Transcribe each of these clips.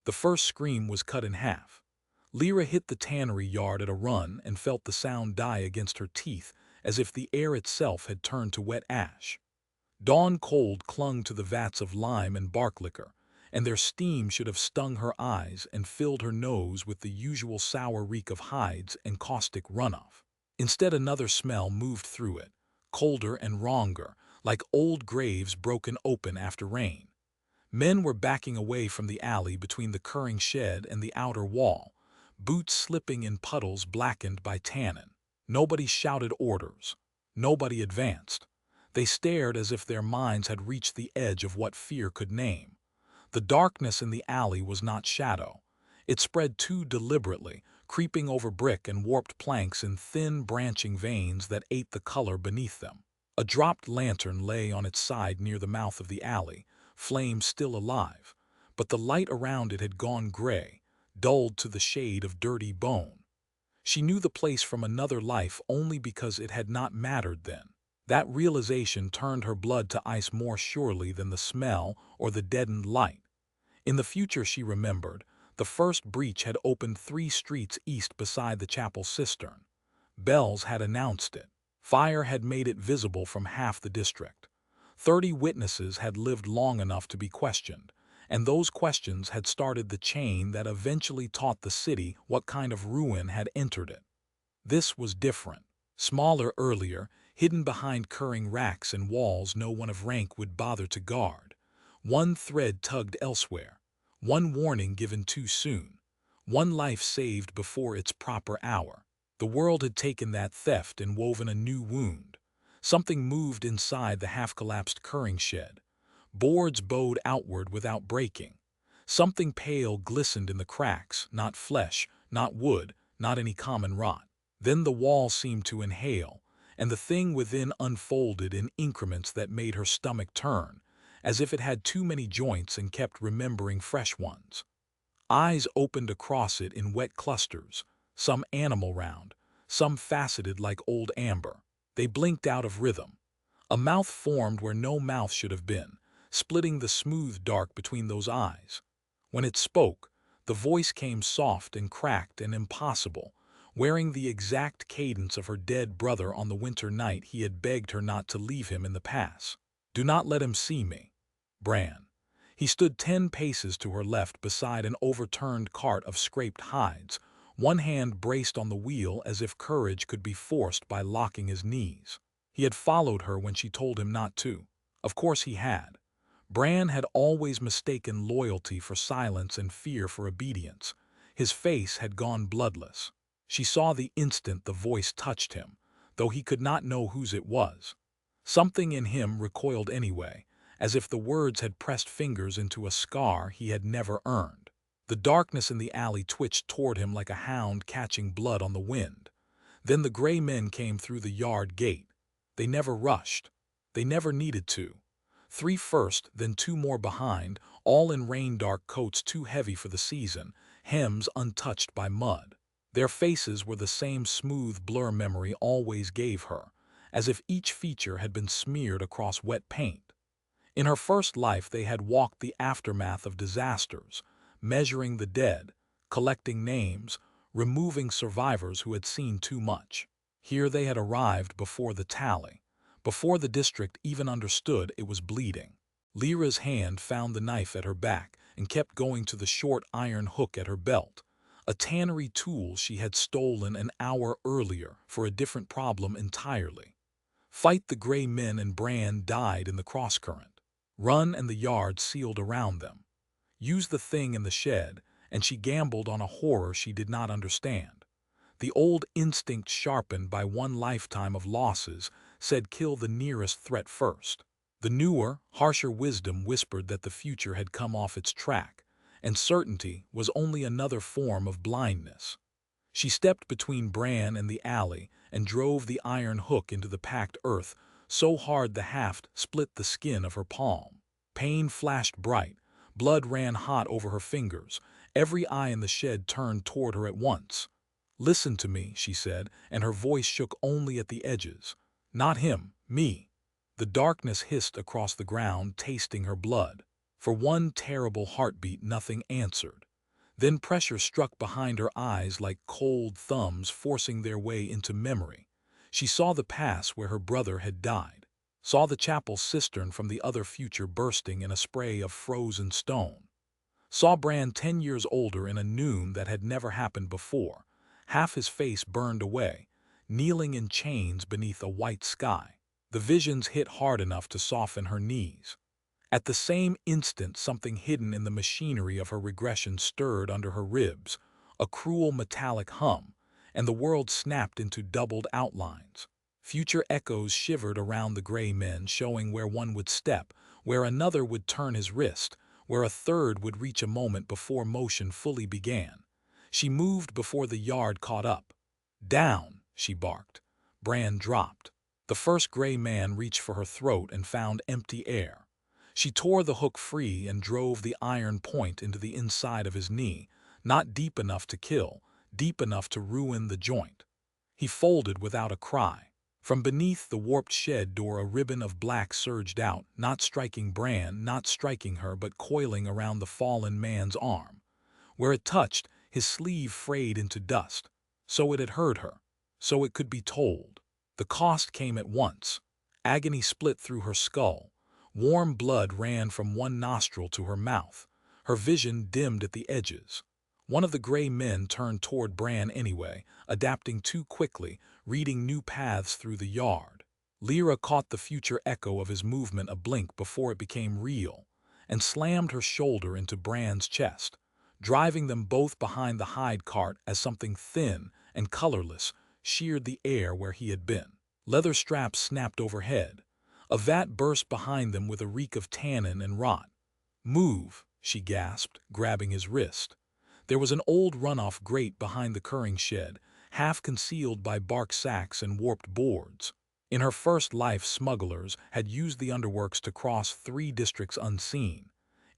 The first scream was cut in half. Lyra hit the tannery yard at a run and felt the sound die against her teeth as if the air itself had turned to wet ash. Dawn cold clung to the vats of lime and bark liquor, and their steam should have stung her eyes and filled her nose with the usual sour reek of hides and caustic runoff. Instead, another smell moved through it, colder and wronger, like old graves broken open after rain. Men were backing away from the alley between the curring shed and the outer wall, boots slipping in puddles blackened by tannin. Nobody shouted orders. Nobody advanced. They stared as if their minds had reached the edge of what fear could name. The darkness in the alley was not shadow. It spread too deliberately, creeping over brick and warped planks in thin, branching veins that ate the color beneath them. A dropped lantern lay on its side near the mouth of the alley, flame still alive, but the light around it had gone gray, dulled to the shade of dirty bone. She knew the place from another life only because it had not mattered then. That realization turned her blood to ice more surely than the smell or the deadened light. In the future, she remembered, the first breach had opened 3 streets east beside the chapel cistern. Bells had announced it. Fire had made it visible from half the district. 30 witnesses had lived long enough to be questioned, and those questions had started the chain that eventually taught the city what kind of ruin had entered it. This was different. Smaller earlier, hidden behind curring racks and walls no one of rank would bother to guard. One thread tugged elsewhere. One warning given too soon. One life saved before its proper hour. The world had taken that theft and woven a new wound. Something moved inside the half-collapsed curring shed. Boards bowed outward without breaking. Something pale glistened in the cracks, not flesh, not wood, not any common rot. Then the wall seemed to inhale, and the thing within unfolded in increments that made her stomach turn, as if it had too many joints and kept remembering fresh ones. Eyes opened across it in wet clusters, some animal round, some faceted like old amber. They blinked out of rhythm. A mouth formed where no mouth should have been, splitting the smooth dark between those eyes. When it spoke, the voice came soft and cracked and impossible, wearing the exact cadence of her dead brother on the winter night he had begged her not to leave him in the pass. "Do not let him see me, Bran." He stood 10 paces to her left beside an overturned cart of scraped hides, one hand braced on the wheel as if courage could be forced by locking his knees. He had followed her when she told him not to. Of course he had. Bran had always mistaken loyalty for silence and fear for obedience. His face had gone bloodless. She saw the instant the voice touched him, though he could not know whose it was. Something in him recoiled anyway, as if the words had pressed fingers into a scar he had never earned. The darkness in the alley twitched toward him like a hound catching blood on the wind. Then the gray men came through the yard gate. They never rushed. They never needed to. 3 first, then 2 more behind, all in rain-dark coats too heavy for the season, hems untouched by mud. Their faces were the same smooth blur memory always gave her, as if each feature had been smeared across wet paint. In her first life they had walked the aftermath of disasters, measuring the dead, collecting names, removing survivors who had seen too much. Here they had arrived before the tally, before the district even understood it was bleeding. Lyra's hand found the knife at her back and kept going to the short iron hook at her belt, a tannery tool she had stolen an hour earlier for a different problem entirely. Fight the gray men and Bran died in the crosscurrent. Run and the yard sealed around them. Use the thing in the shed, and she gambled on a horror she did not understand. The old instinct sharpened by one lifetime of losses said kill the nearest threat first. The newer, harsher wisdom whispered that the future had come off its track, and certainty was only another form of blindness. She stepped between Bran and the alley and drove the iron hook into the packed earth so hard the haft split the skin of her palm. Pain flashed bright, blood ran hot over her fingers, every eye in the shed turned toward her at once. "Listen to me," she said, and her voice shook only at the edges. "Not him, me." The darkness hissed across the ground, tasting her blood. For one terrible heartbeat nothing answered. Then pressure struck behind her eyes like cold thumbs forcing their way into memory. She saw the past where her brother had died, saw the chapel cistern from the other future bursting in a spray of frozen stone, saw Bran 10 years older in a noon that had never happened before, half his face burned away, kneeling in chains beneath a white sky. The visions hit hard enough to soften her knees. At the same instant, something hidden in the machinery of her regression stirred under her ribs, a cruel metallic hum, and the world snapped into doubled outlines. Future echoes shivered around the gray men, showing where one would step, where another would turn his wrist, where a third would reach a moment before motion fully began. She moved before the yard caught up. "Down," she barked. Bran dropped. The first gray man reached for her throat and found empty air. She tore the hook free and drove the iron point into the inside of his knee, not deep enough to kill, deep enough to ruin the joint. He folded without a cry. From beneath the warped shed door a ribbon of black surged out, not striking Bran, not striking her, but coiling around the fallen man's arm. Where it touched, his sleeve frayed into dust. So it had hurt her. So it could be told. The cost came at once. Agony split through her skull. Warm blood ran from one nostril to her mouth. Her vision dimmed at the edges. One of the gray men turned toward Bran anyway, adapting too quickly, reading new paths through the yard. Lyra caught the future echo of his movement a blink before it became real, and slammed her shoulder into Bran's chest, driving them both behind the hide cart as something thin and colorless sheared the air where he had been. Leather straps snapped overhead. A vat burst behind them with a reek of tannin and rot. "Move," she gasped, grabbing his wrist. There was an old runoff grate behind the curing shed, half concealed by bark sacks and warped boards. In her first life, smugglers had used the underworks to cross 3 districts unseen.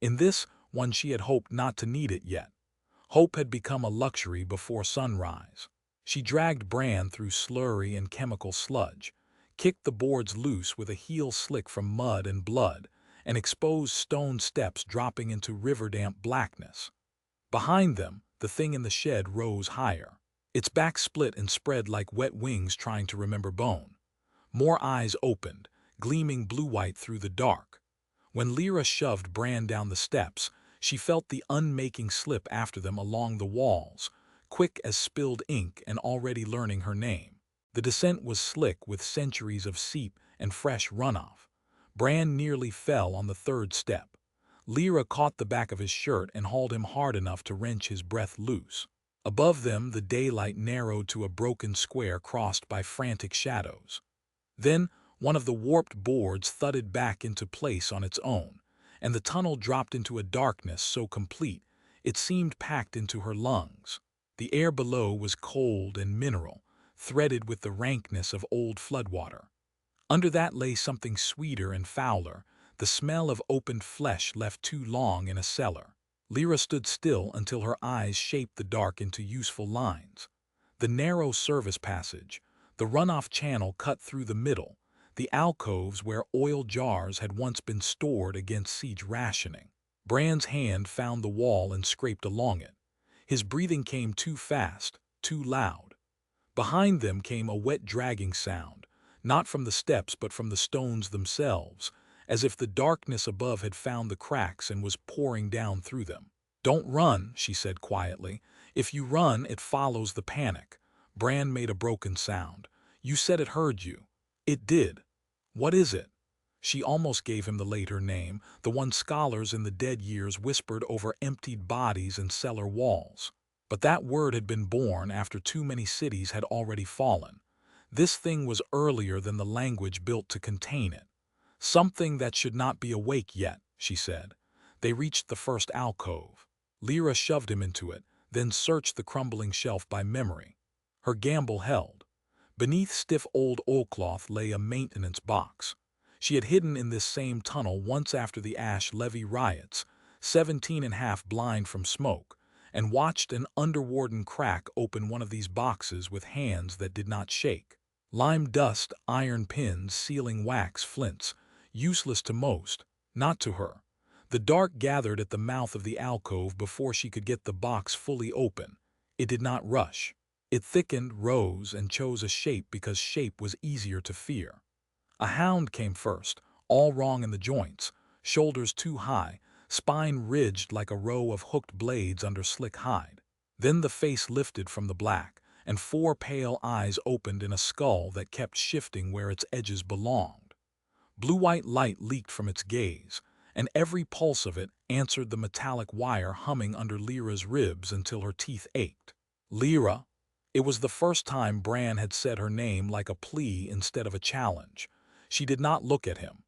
In this one she had hoped not to need it yet. Hope had become a luxury before sunrise. She dragged Bran through slurry and chemical sludge, kicked the boards loose with a heel slick from mud and blood, and exposed stone steps dropping into river-damp blackness. Behind them, the thing in the shed rose higher. Its back split and spread like wet wings trying to remember bone. More eyes opened, gleaming blue-white through the dark. When Lyra shoved Bran down the steps, she felt the unmaking slip after them along the walls, quick as spilled ink and already learning her name. The descent was slick with centuries of seep and fresh runoff. Bran nearly fell on the 3rd step. Lyra caught the back of his shirt and hauled him hard enough to wrench his breath loose. Above them, the daylight narrowed to a broken square crossed by frantic shadows. Then, one of the warped boards thudded back into place on its own, and the tunnel dropped into a darkness so complete it seemed packed into her lungs. The air below was cold and mineral, threaded with the rankness of old floodwater. Under that lay something sweeter and fouler, the smell of opened flesh left too long in a cellar. Lyra stood still until her eyes shaped the dark into useful lines. The narrow service passage, the runoff channel cut through the middle, the alcoves where oil jars had once been stored against siege rationing. Bran's hand found the wall and scraped along it. His breathing came too fast, too loud. Behind them came a wet dragging sound, not from the steps but from the stones themselves, as if the darkness above had found the cracks and was pouring down through them. "Don't run," she said quietly. "If you run, it follows the panic." Bran made a broken sound. "You said it heard you." "It did." "What is it?" She almost gave him the later name, the one scholars in the dead years whispered over emptied bodies and cellar walls. But that word had been born after too many cities had already fallen. This thing was earlier than the language built to contain it. "Something that should not be awake yet," she said. They reached the first alcove. Lyra shoved him into it, then searched the crumbling shelf by memory. Her gamble held. Beneath stiff old oilcloth lay a maintenance box. She had hidden in this same tunnel once after the Ash Levy riots, 17 and a half blind from smoke, and watched an underwarden crack open one of these boxes with hands that did not shake. Lime dust, iron pins, sealing wax, flints, useless to most, not to her. The dark gathered at the mouth of the alcove before she could get the box fully open. It did not rush. It thickened, rose, and chose a shape because shape was easier to fear. A hound came first, all wrong in the joints, shoulders too high, spine ridged like a row of hooked blades under slick hide. Then the face lifted from the black, and four pale eyes opened in a skull that kept shifting where its edges belonged. Blue-white light leaked from its gaze, and every pulse of it answered the metallic wire humming under Lyra's ribs until her teeth ached. Lyra. It was the first time Bran had said her name like a plea instead of a challenge. She did not look at him.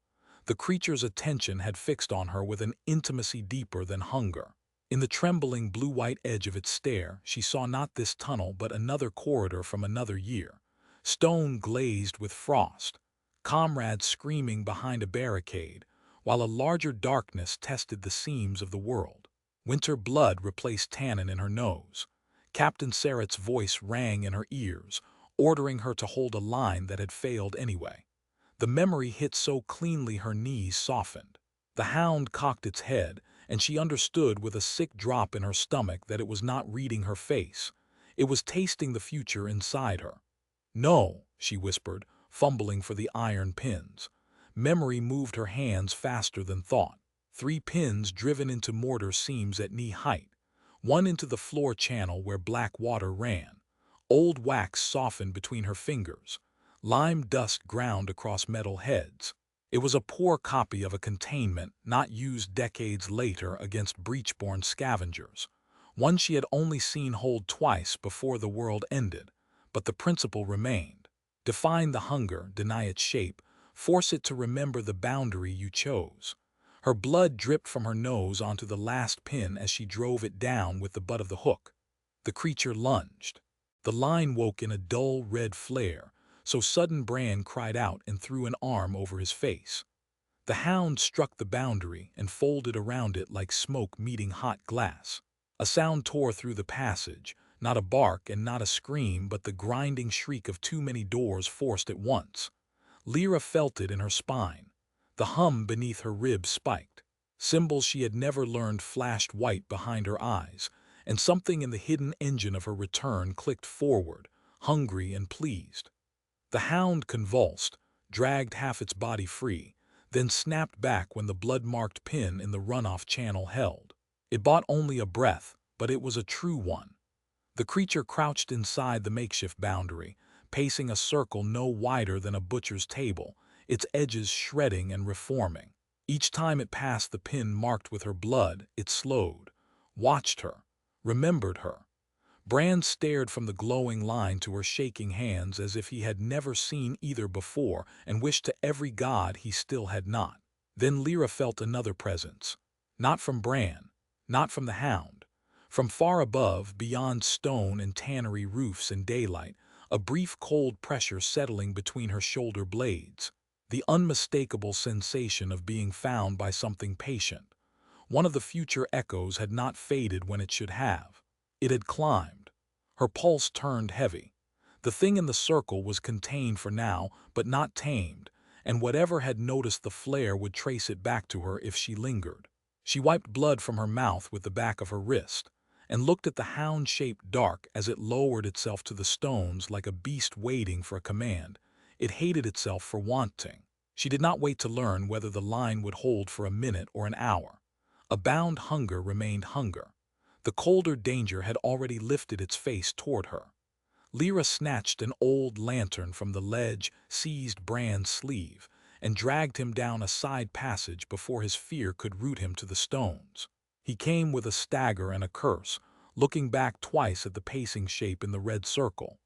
The creature's attention had fixed on her with an intimacy deeper than hunger. In the trembling blue-white edge of its stare, she saw not this tunnel but another corridor from another year. Stone glazed with frost, comrades screaming behind a barricade, while a larger darkness tested the seams of the world. Winter blood replaced tannin in her nose. Captain Serret's voice rang in her ears, ordering her to hold a line that had failed anyway. The memory hit so cleanly her knees softened. The hound cocked its head, and she understood with a sick drop in her stomach that it was not reading her face. It was tasting the future inside her. "No," she whispered, fumbling for the iron pins. Memory moved her hands faster than thought. 3 pins driven into mortar seams at knee-height. 1 into the floor channel where black water ran. Old wax softened between her fingers. Lime dust ground across metal heads. It was a poor copy of a containment not used decades later against breach-born scavengers. One she had only seen hold twice before the world ended, but the principle remained. Define the hunger, deny its shape, force it to remember the boundary you chose. Her blood dripped from her nose onto the last pin as she drove it down with the butt of the hook. The creature lunged. The line woke in a dull red flare, so sudden Bran cried out and threw an arm over his face. The hound struck the boundary and folded around it like smoke meeting hot glass. A sound tore through the passage, not a bark and not a scream, but the grinding shriek of too many doors forced at once. Lyra felt it in her spine. The hum beneath her ribs spiked. Symbols she had never learned flashed white behind her eyes, and something in the hidden engine of her return clicked forward, hungry and pleased. The hound convulsed, dragged half its body free, then snapped back when the blood-marked pin in the runoff channel held. It bought only a breath, but it was a true one. The creature crouched inside the makeshift boundary, pacing a circle no wider than a butcher's table, its edges shredding and reforming. Each time it passed the pin marked with her blood, it slowed, watched her, remembered her. Bran stared from the glowing line to her shaking hands as if he had never seen either before and wished to every god he still had not. Then Lyra felt another presence. Not from Bran, not from the hound. From far above, beyond stone and tannery roofs and daylight, a brief cold pressure settling between her shoulder blades. The unmistakable sensation of being found by something patient. One of the future echoes had not faded when it should have. It had climbed. Her pulse turned heavy. The thing in the circle was contained for now, but not tamed, and whatever had noticed the flare would trace it back to her if she lingered. She wiped blood from her mouth with the back of her wrist, and looked at the hound-shaped dark as it lowered itself to the stones like a beast waiting for a command. It hated itself for wanting. She did not wait to learn whether the line would hold for a minute or an hour. A bound hunger remained hunger. The colder danger had already lifted its face toward her. Lyra snatched an old lantern from the ledge, seized Bran's sleeve, and dragged him down a side passage before his fear could root him to the stones. He came with a stagger and a curse, looking back twice at the pacing shape in the red circle.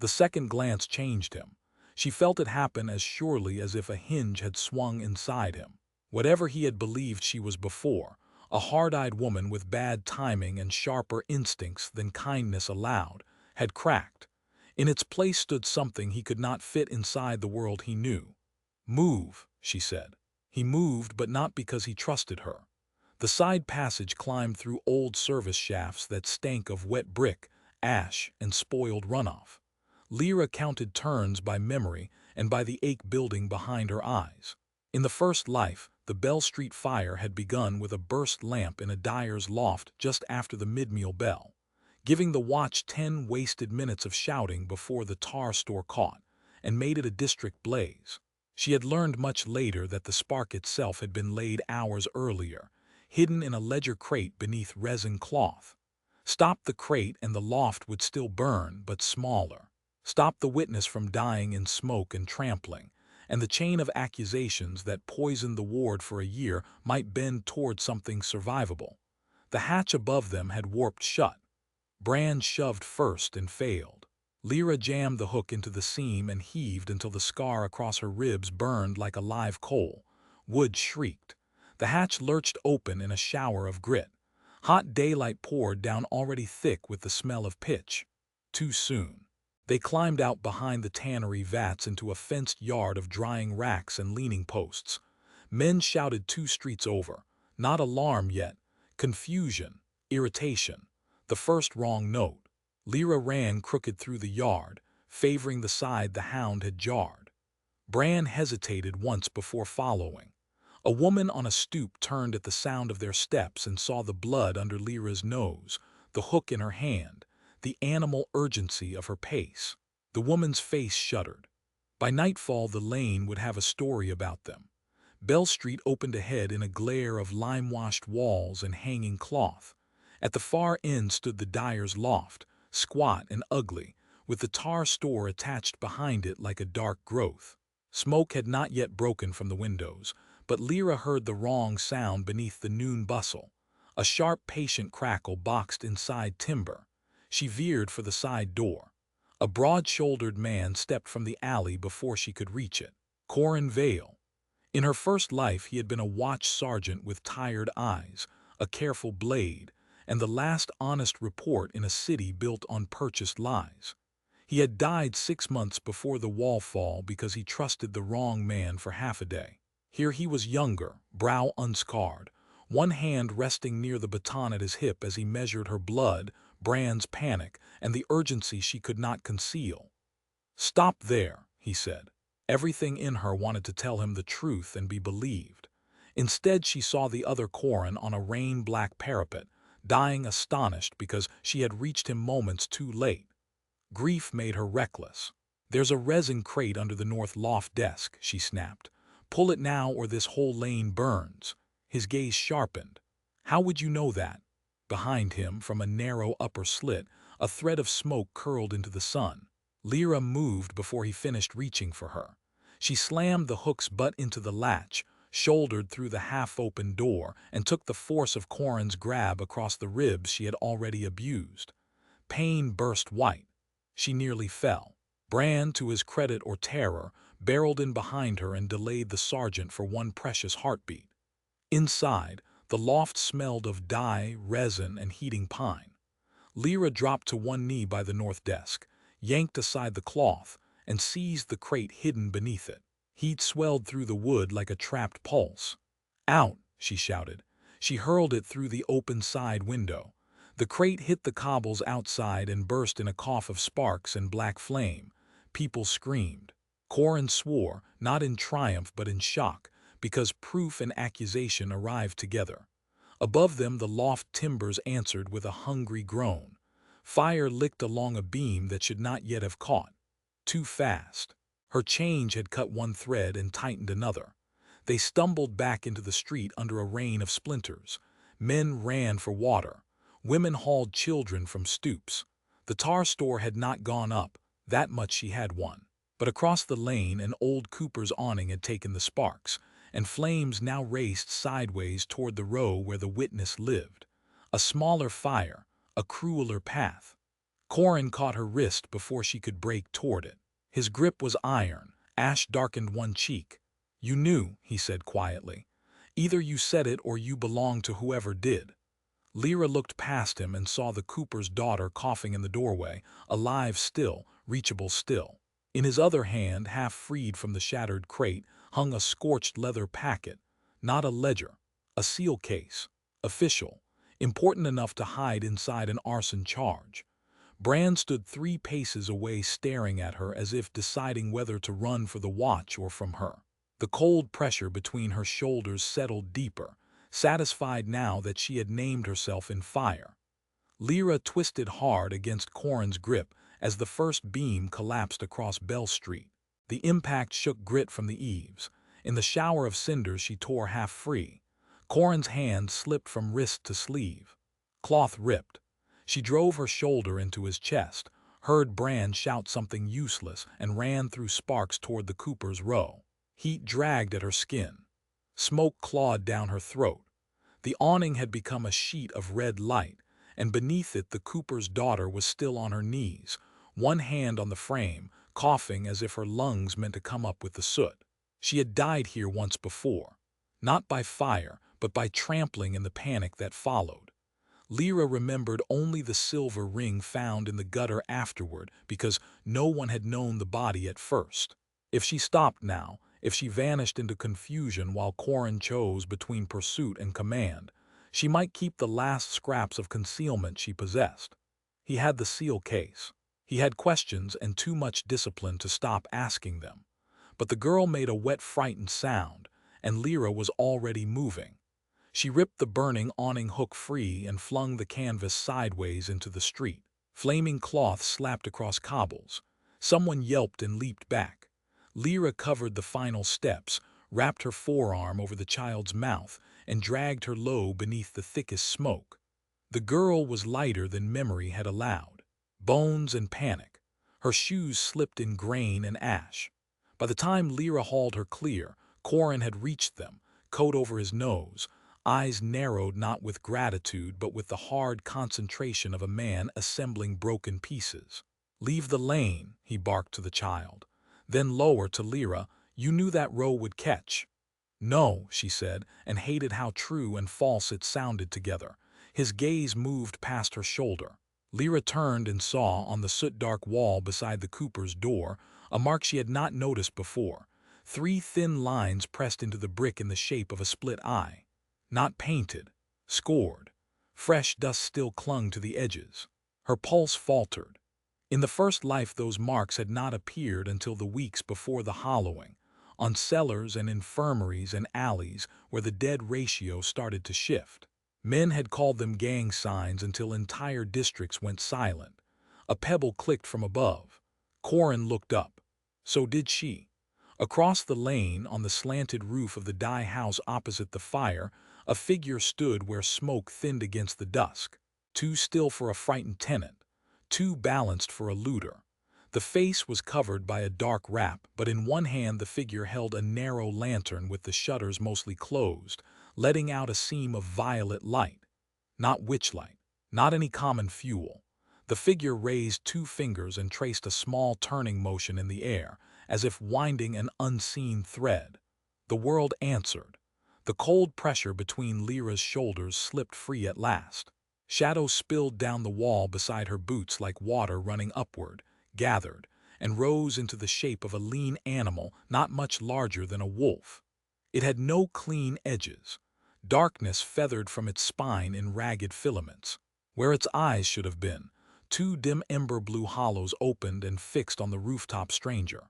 The second glance changed him. She felt it happen as surely as if a hinge had swung inside him. Whatever he had believed she was before, a hard-eyed woman with bad timing and sharper instincts than kindness allowed, had cracked. In its place stood something he could not fit inside the world he knew. "Move," she said. He moved, but not because he trusted her. The side passage climbed through old service shafts that stank of wet brick, ash, and spoiled runoff. Lyra counted turns by memory and by the ache building behind her eyes. In the first life, the Bell Street fire had begun with a burst lamp in a dyer's loft just after the mid-meal bell, giving the watch 10 wasted minutes of shouting before the tar store caught and made it a district blaze. She had learned much later that the spark itself had been laid hours earlier, hidden in a ledger crate beneath resin cloth. Stop the crate and the loft would still burn, but smaller. Stop the witness from dying in smoke and trampling, and the chain of accusations that poisoned the ward for a year might bend toward something survivable. The hatch above them had warped shut. Bran shoved first and failed. Lyra jammed the hook into the seam and heaved until the scar across her ribs burned like a live coal. Wood shrieked. The hatch lurched open in a shower of grit. Hot daylight poured down already thick with the smell of pitch. Too soon. They climbed out behind the tannery vats into a fenced yard of drying racks and leaning posts. Men shouted 2 streets over. Not alarm yet. Confusion. Irritation. The first wrong note. Lyra ran crooked through the yard, favoring the side the hound had jarred. Bran hesitated once before following. A woman on a stoop turned at the sound of their steps and saw the blood under Lyra's nose, the hook in her hand, the animal urgency of her pace. The woman's face shuddered. By nightfall the lane would have a story about them. Bell Street opened ahead in a glare of lime-washed walls and hanging cloth. At the far end stood the dyer's loft, squat and ugly, with the tar store attached behind it like a dark growth. Smoke had not yet broken from the windows, but Lyra heard the wrong sound beneath the noon bustle. A sharp, patient crackle boxed inside timber. She veered for the side door. A broad-shouldered man stepped from the alley before she could reach it. Corin Vale. In her first life he had been a watch sergeant with tired eyes, a careful blade, and the last honest report in a city built on purchased lies. He had died 6 months before the wall fall because he trusted the wrong man for half a day. Here he was younger, brow unscarred, one hand resting near the baton at his hip as he measured her blood, Bran's panic, and the urgency she could not conceal. "Stop there," he said. Everything in her wanted to tell him the truth and be believed. Instead she saw the other Corin on a rain-black parapet, dying astonished because she had reached him moments too late. Grief made her reckless. "There's a resin crate under the north loft desk," she snapped. "Pull it now or this whole lane burns." His gaze sharpened. "How would you know that?" Behind him, from a narrow upper slit, a thread of smoke curled into the sun. Lyra moved before he finished reaching for her. She slammed the hook's butt into the latch, shouldered through the half-open door, and took the force of Corin's grab across the ribs she had already abused. Pain burst white. She nearly fell. Bran, to his credit or terror, barreled in behind her and delayed the sergeant for one precious heartbeat. Inside, the loft smelled of dye, resin, and heating pine. Lyra dropped to one knee by the north desk, yanked aside the cloth, and seized the crate hidden beneath it. Heat swelled through the wood like a trapped pulse. "Out!" she shouted. She hurled it through the open side window. The crate hit the cobbles outside and burst in a cough of sparks and black flame. People screamed. Corin swore, not in triumph but in shock, because proof and accusation arrived together. Above them the loft timbers answered with a hungry groan. Fire licked along a beam that should not yet have caught. Too fast. Her change had cut one thread and tightened another. They stumbled back into the street under a rain of splinters. Men ran for water. Women hauled children from stoops. The tar store had not gone up, that much she had won. But across the lane an old Cooper's awning had taken the sparks, and flames now raced sideways toward the row where the witness lived. A smaller fire, a crueler path. Corin caught her wrist before she could break toward it. His grip was iron. Ash darkened one cheek. "You knew," he said quietly. "Either you said it or you belonged to whoever did." Lyra looked past him and saw the Cooper's daughter coughing in the doorway, alive still, reachable still. In his other hand, half freed from the shattered crate, hung a scorched leather packet. Not a ledger. A seal case. Official. Important enough to hide inside an arson charge. Bran stood 3 paces away staring at her as if deciding whether to run for the watch or from her. The cold pressure between her shoulders settled deeper, satisfied now that she had named herself in fire. Lyra twisted hard against Corin's grip as the first beam collapsed across Bell Street. The impact shook grit from the eaves. In the shower of cinders she tore half free. Corin's hand slipped from wrist to sleeve. Cloth ripped. She drove her shoulder into his chest, heard Brand shout something useless, and ran through sparks toward the Cooper's row. Heat dragged at her skin. Smoke clawed down her throat. The awning had become a sheet of red light, and beneath it the Cooper's daughter was still on her knees, one hand on the frame, coughing as if her lungs meant to come up with the soot. She had died here once before, not by fire, but by trampling in the panic that followed. Lyra remembered only the silver ring found in the gutter afterward because no one had known the body at first. If she stopped now, if she vanished into confusion while Corin chose between pursuit and command, she might keep the last scraps of concealment she possessed. He had the seal case. He had questions and too much discipline to stop asking them. But the girl made a wet, frightened sound, and Lyra was already moving. She ripped the burning awning hook free and flung the canvas sideways into the street. Flaming cloth slapped across cobbles. Someone yelped and leaped back. Lyra covered the final steps, wrapped her forearm over the child's mouth, and dragged her low beneath the thickest smoke. The girl was lighter than memory had allowed. Bones and panic. Her shoes slipped in grain and ash. By the time Lyra hauled her clear, Corin had reached them, coat over his nose, eyes narrowed not with gratitude but with the hard concentration of a man assembling broken pieces. "Leave the lane," he barked to the child. Then lower to Lyra, "You knew that row would catch." "No," she said, and hated how true and false it sounded together. His gaze moved past her shoulder. Lyra turned and saw, on the soot-dark wall beside the Cooper's door, a mark she had not noticed before. 3 thin lines pressed into the brick in the shape of a split eye. Not painted, scored. Fresh dust still clung to the edges. Her pulse faltered. In the first life those marks had not appeared until the weeks before the hollowing, on cellars and infirmaries and alleys where the dead ratio started to shift. Men had called them gang signs until entire districts went silent. A pebble clicked from above. Corin looked up. So did she. Across the lane, on the slanted roof of the dye house opposite the fire, a figure stood where smoke thinned against the dusk. Too still for a frightened tenant, too balanced for a looter. The face was covered by a dark wrap, but in one hand the figure held a narrow lantern with the shutters mostly closed, letting out a seam of violet light. Not witchlight, not any common fuel. The figure raised 2 fingers and traced a small turning motion in the air, as if winding an unseen thread. The world answered. The cold pressure between Lyra's shoulders slipped free at last. Shadows spilled down the wall beside her boots like water running upward, gathered, and rose into the shape of a lean animal not much larger than a wolf. It had no clean edges. Darkness feathered from its spine in ragged filaments. Where its eyes should have been, 2 dim ember-blue hollows opened and fixed on the rooftop stranger.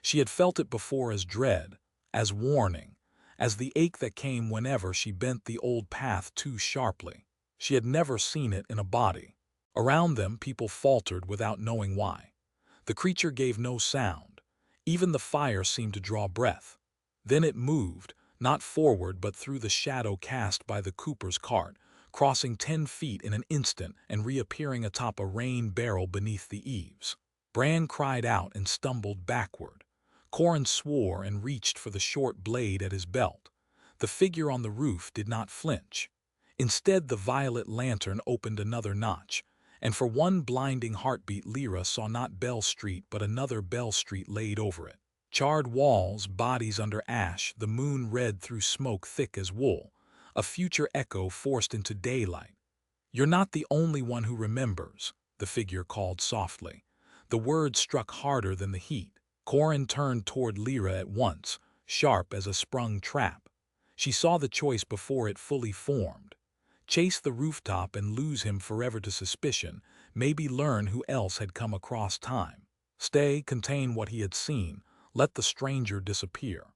She had felt it before as dread, as warning, as the ache that came whenever she bent the old path too sharply. She had never seen it in a body. Around them people faltered without knowing why. The creature gave no sound. Even the fire seemed to draw breath. Then it moved, not forward but through the shadow cast by the Cooper's cart, crossing 10 feet in an instant and reappearing atop a rain barrel beneath the eaves. Brand cried out and stumbled backward. Corin swore and reached for the short blade at his belt. The figure on the roof did not flinch. Instead, the violet lantern opened another notch, and for one blinding heartbeat Lyra saw not Bell Street but another Bell Street laid over it. Charred walls, bodies under ash, the moon red through smoke thick as wool, a future echo forced into daylight. "You're not the only one who remembers," the figure called softly. The words struck harder than the heat. Corin turned toward Lyra at once, sharp as a sprung trap. She saw the choice before it fully formed. Chase the rooftop and lose him forever to suspicion, maybe learn who else had come across time. Stay, contain what he had seen, let the stranger disappear.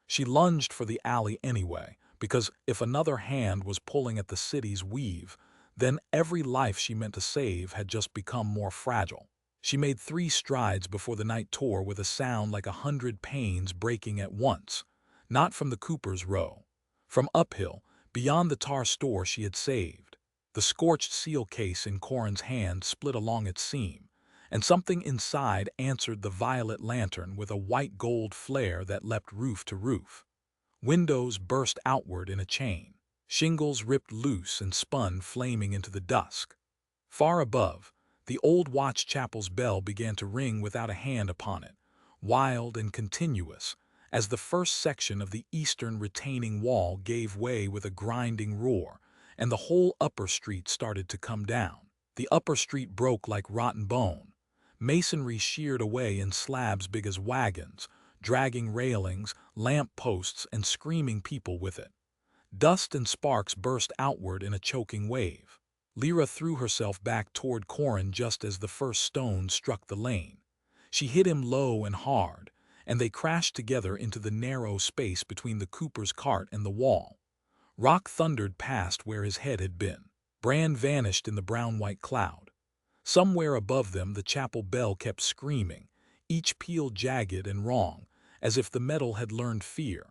She lunged for the alley anyway, because if another hand was pulling at the city's weave, then every life she meant to save had just become more fragile. She made 3 strides before the night tore with a sound like 100 panes breaking at once, not from the Cooper's row. From uphill, beyond the tar store she had saved. The scorched seal case in Corin's hand split along its seam, and something inside answered the violet lantern with a white gold flare that leapt roof to roof. Windows burst outward in a chain. Shingles ripped loose and spun flaming into the dusk. Far above, the old watch chapel's bell began to ring without a hand upon it, wild and continuous, as the first section of the eastern retaining wall gave way with a grinding roar, and the whole upper street started to come down. The upper street broke like rotten bone. Masonry sheared away in slabs big as wagons, dragging railings, lamp posts, and screaming people with it. Dust and sparks burst outward in a choking wave. Lyra threw herself back toward Corin just as the first stone struck the lane. She hit him low and hard, and they crashed together into the narrow space between the Cooper's cart and the wall. Rock thundered past where his head had been. Bran vanished in the brown-white cloud. Somewhere above them the chapel bell kept screaming, each peal jagged and wrong, as if the metal had learned fear.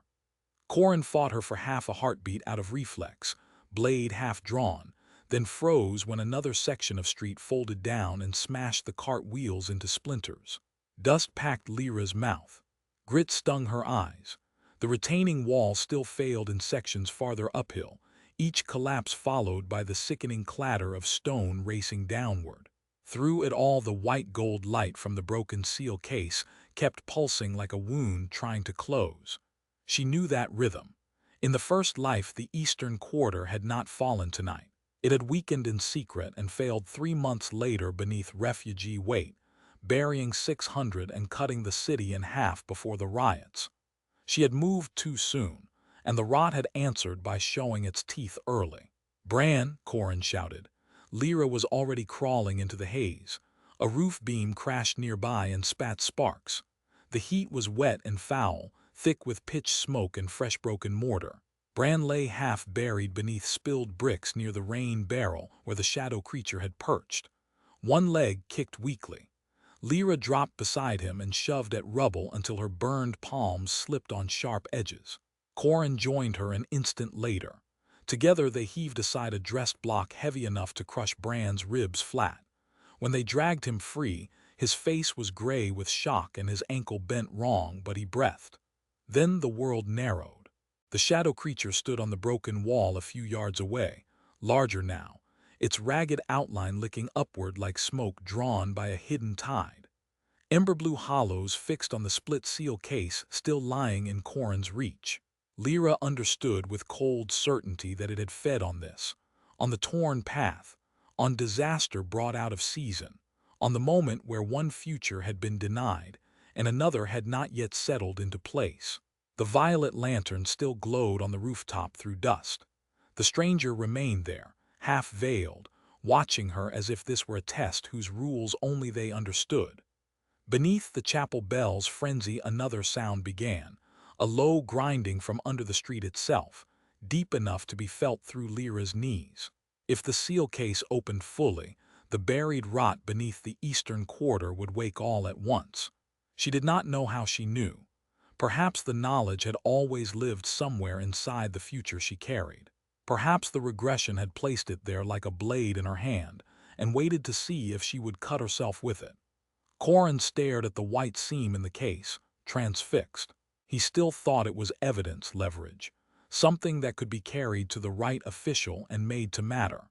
Corin fought her for half a heartbeat out of reflex, blade half drawn, then froze when another section of street folded down and smashed the cart wheels into splinters. Dust packed Lyra's mouth. Grit stung her eyes. The retaining wall still failed in sections farther uphill, each collapse followed by the sickening clatter of stone racing downward. Through it all the white gold light from the broken seal case kept pulsing like a wound trying to close. She knew that rhythm. In the first life the eastern quarter had not fallen tonight. It had weakened in secret and failed 3 months later beneath refugee weight, burying 600 and cutting the city in half before the riots. She had moved too soon, and the rot had answered by showing its teeth early. "Bran!" Corin shouted. Lyra was already crawling into the haze. A roof beam crashed nearby and spat sparks. The heat was wet and foul, thick with pitch smoke and fresh broken mortar. Bran lay half buried beneath spilled bricks near the rain barrel where the shadow creature had perched. One leg kicked weakly. Lyra dropped beside him and shoved at rubble until her burned palms slipped on sharp edges. Corin joined her an instant later. Together they heaved aside a dressed block heavy enough to crush Bran's ribs flat. When they dragged him free, his face was gray with shock and his ankle bent wrong, but he breathed. Then the world narrowed. The shadow creature stood on the broken wall a few yards away, larger now, its ragged outline licking upward like smoke drawn by a hidden tide. Ember-blue hollows fixed on the split seal case still lying in Corin's reach. Lyra understood with cold certainty that it had fed on this, on the torn path, on disaster brought out of season, on the moment where one future had been denied and another had not yet settled into place. The violet lantern still glowed on the rooftop through dust. The stranger remained there, half-veiled, watching her as if this were a test whose rules only they understood. Beneath the chapel bell's frenzy another sound began, a low grinding from under the street itself, deep enough to be felt through Lyra's knees. If the seal case opened fully, the buried rot beneath the eastern quarter would wake all at once. She did not know how she knew. Perhaps the knowledge had always lived somewhere inside the future she carried. Perhaps the regression had placed it there like a blade in her hand and waited to see if she would cut herself with it. Corin stared at the white seam in the case, transfixed. He still thought it was evidence leverage, something that could be carried to the right official and made to matter.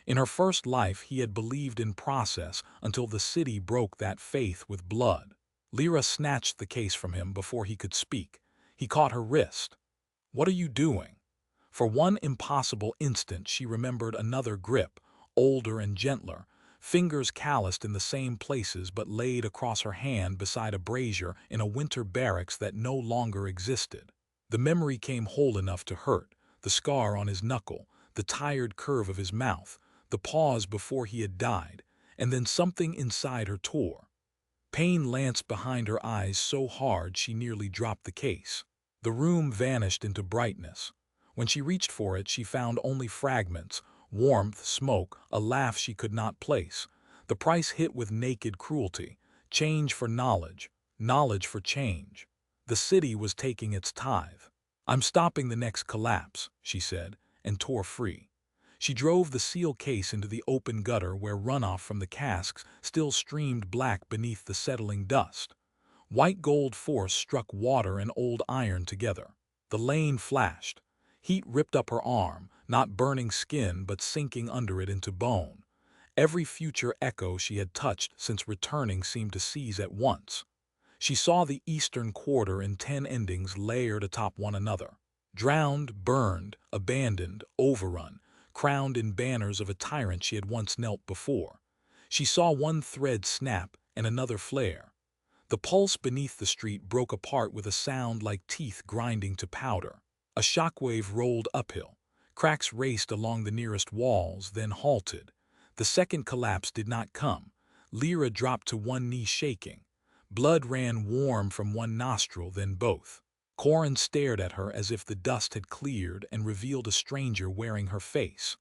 In her first life he had believed in process until the city broke that faith with blood. Lyra snatched the case from him before he could speak. He caught her wrist. "What are you doing?" For one impossible instant she remembered another grip, older and gentler, fingers calloused in the same places but laid across her hand beside a brazier in a winter barracks that no longer existed. The memory came whole enough to hurt, the scar on his knuckle, the tired curve of his mouth, the pause before he had died, and then something inside her tore. Pain lanced behind her eyes so hard she nearly dropped the case. The room vanished into brightness. When she reached for it, she found only fragments, warmth, smoke, a laugh she could not place. The price hit with naked cruelty, change for knowledge, knowledge for change. The city was taking its tithe. "I'm stopping the next collapse," she said, and tore free. She drove the seal case into the open gutter where runoff from the casks still streamed black beneath the settling dust. White gold force struck water and old iron together. The lane flashed. Heat ripped up her arm, not burning skin but sinking under it into bone. Every future echo she had touched since returning seemed to seize at once. She saw the eastern quarter in 10 endings layered atop one another. Drowned, burned, abandoned, overrun, crowned in banners of a tyrant she had once knelt before. She saw one thread snap and another flare. The pulse beneath the street broke apart with a sound like teeth grinding to powder. A shockwave rolled uphill. Cracks raced along the nearest walls, then halted. The second collapse did not come. Lyra dropped to one knee shaking. Blood ran warm from one nostril, then both. Corin stared at her as if the dust had cleared and revealed a stranger wearing her face.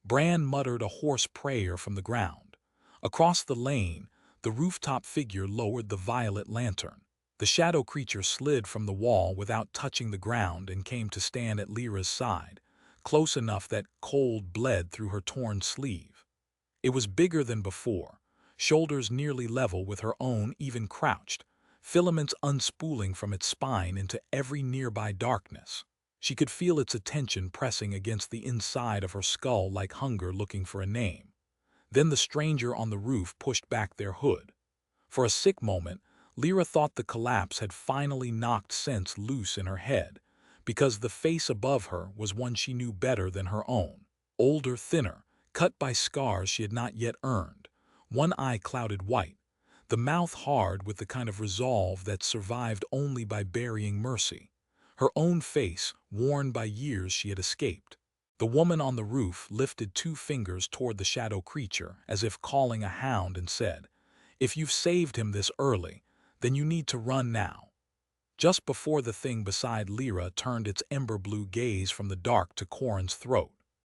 Bran muttered a hoarse prayer from the ground. Across the lane, the rooftop figure lowered the violet lantern. The shadow creature slid from the wall without touching the ground and came to stand at Lyra's side, close enough that cold bled through her torn sleeve. It was bigger than before, shoulders nearly level with her own, even crouched, filaments unspooling from its spine into every nearby darkness. She could feel its attention pressing against the inside of her skull like hunger looking for a name. Then the stranger on the roof pushed back their hood. For a sick moment, Lyra thought the collapse had finally knocked sense loose in her head, because the face above her was one she knew better than her own. Older, thinner, cut by scars she had not yet earned, one eye clouded white, the mouth hard with the kind of resolve that survived only by burying mercy. Her own face, worn by years she had escaped. The woman on the roof lifted 2 fingers toward the shadow creature, as if calling a hound, and said, "If you've saved him this early, then you need to run now." Just before the thing beside Lyra turned its ember blue gaze from the dark to Corin's throat.